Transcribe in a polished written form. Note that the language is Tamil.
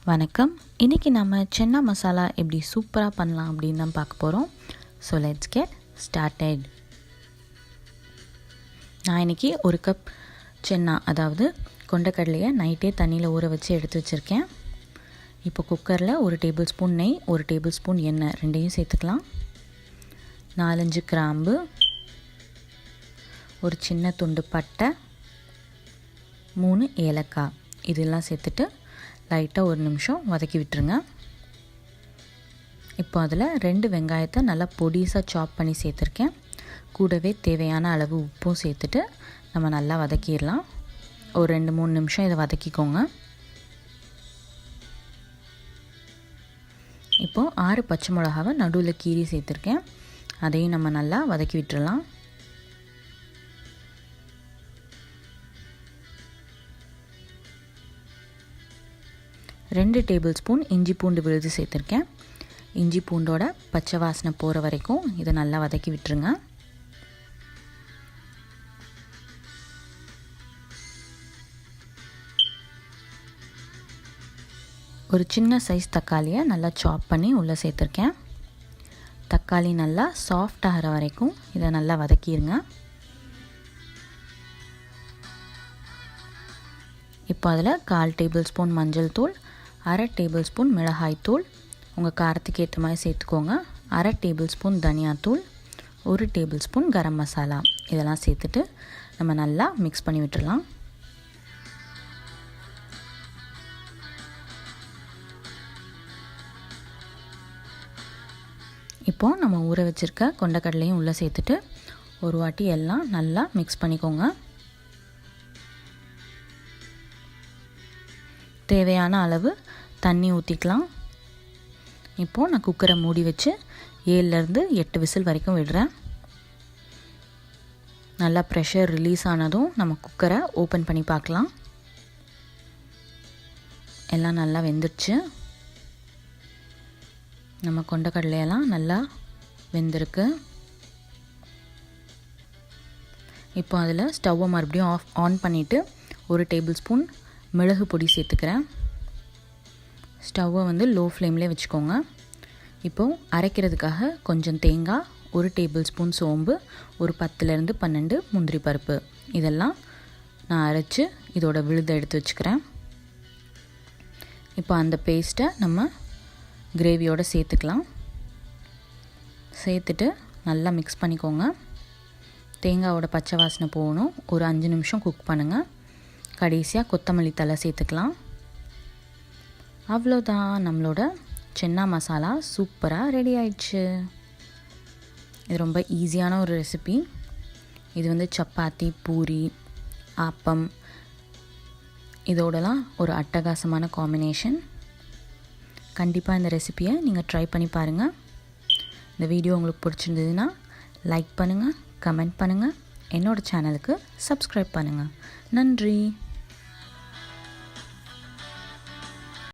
வணக்கம். இன்றைக்கி நம்ம சென்னா மசாலா எப்படி சூப்பராக பண்ணலாம் அப்படின்னு தான் பார்க்க போகிறோம். So let's get started. நான் இன்றைக்கி ஒரு கப் சென்னா, அதாவது கொண்டக்கடலையை நைட்டே தண்ணியில் ஊற வச்சு எடுத்து வச்சுருக்கேன். இப்போ குக்கரில் 1 டேபிள் ஸ்பூன் நெய், 1 டேபிள் ஸ்பூன் எண்ணெய் ரெண்டையும் சேர்த்துக்கலாம். 4-5 கிராம்பு, ஒரு சின்ன துண்டு பட்டை, 3 ஏலக்காய் இதெல்லாம் சேர்த்துட்டு லைட்டாக 1 நிமிஷம் வதக்கி விட்டுருங்க. இப்போ அதில் 2 வெங்காயத்தை நல்லா பொடிசாக சாப் பண்ணி சேர்த்துருக்கேன். கூடவே தேவையான அளவு உப்பும் சேர்த்துட்டு நம்ம நல்லா வதக்கிடலாம். ஒரு 2-3 நிமிஷம் இதை வதக்கிக்கோங்க. இப்போது 6 பச்சை மிளகாவை நடுவில் கீறி சேர்த்துருக்கேன். அதையும் நம்ம நல்லா வதக்கி விட்டுறலாம். ரெண்டு டேபிள் ஸ்பூன் இஞ்சி பூண்டு விழுது சேர்த்துருக்கேன். இஞ்சி பூண்டோட பச்சை வாசனை போகிற வரைக்கும் இதை நல்லா வதக்கி விட்டுருங்க. ஒரு சின்ன சைஸ் தக்காளியை நல்லா சாப் பண்ணி உள்ளே சேர்த்துருக்கேன். தக்காளி நல்லா சாஃப்ட் ஆகிற வரைக்கும் இதை நல்லா வதக்கிடுங்க. இப்போ அதில் 1/4 டேபிள் ஸ்பூன் மஞ்சள் தூள், 1/2 டேபிள் ஸ்பூன் மிளகாய் தூள், உங்கள் காரத்துக்கு ஏற்ற மாதிரி சேர்த்துக்கோங்க, 1/2 டேபிள் ஸ்பூன் தனியாத்தூள், 1 டேபிள் ஸ்பூன் கரம் மசாலா இதெல்லாம் சேர்த்துட்டு நம்ம நல்லா மிக்ஸ் பண்ணி விட்டுடலாம். இப்போது நம்ம ஊற வச்சுருக்க கொண்டக்கடலையும் உள்ளே சேர்த்துட்டு ஒரு வாட்டி எல்லாம் நல்லா மிக்ஸ் பண்ணிக்கோங்க. தேவையான அளவு தண்ணி ஊற்றிக்கலாம். இப்போது நான் குக்கரை மூடி வச்சு 7லேருந்து 8 விசில் வரைக்கும் விடுறேன். நல்லா ப்ரெஷர் ரிலீஸ் ஆனதும் நம்ம குக்கரை ஓப்பன் பண்ணி பார்க்கலாம். எல்லாம் நல்லா வெந்துடுச்சு. நம்ம கொண்டக்கடலையெல்லாம் நல்லா வெந்திருக்கு. இப்போ அதில் ஸ்டவ்வை மறுபடியும் ஆன் பண்ணிவிட்டு 1 டேபிள் ஸ்பூன் மிளகு பொடி சேர்த்துக்கிறேன். ஸ்டவ்வை லோ ஃப்ளேம்லேயே வச்சுக்கோங்க. இப்போது அரைக்கிறதுக்காக கொஞ்சம் தேங்காய், 1 டேபிள் ஸ்பூன் சோம்பு, ஒரு 10லேருந்து 12 முந்திரி பருப்பு இதெல்லாம் நான் அரைச்சி இதோட விழுதை எடுத்து வச்சுக்கிறேன். இப்போ அந்த பேஸ்ட்டை நம்ம கிரேவியோடு சேர்த்துக்கலாம். சேர்த்துட்டு நல்லா மிக்ஸ் பண்ணிக்கோங்க. தேங்காயோட பச்சை வாசனை போகணும். ஒரு 5 நிமிஷம் குக் பண்ணுங்கள். கடைசியாக கொத்தமல்லி தழை சேர்த்துக்கலாம். அவ்வளோதான், நம்மளோட சென்னா மசாலா சூப்பராக ரெடி ஆயிடுச்சு. இது ரொம்ப ஈஸியான ஒரு ரெசிபி. இது சப்பாத்தி, பூரி, ஆப்பம் இதோடலாம் ஒரு அட்டகாசமான காம்பினேஷன். கண்டிப்பாக இந்த ரெசிபியை நீங்கள் ட்ரை பண்ணி பாருங்கள். இந்த வீடியோ உங்களுக்கு பிடிச்சிருந்ததுன்னா லைக் பண்ணுங்கள், கமெண்ட் பண்ணுங்கள், என்னோடய சேனலுக்கு சப்ஸ்கிரைப் பண்ணுங்கள். நன்றி.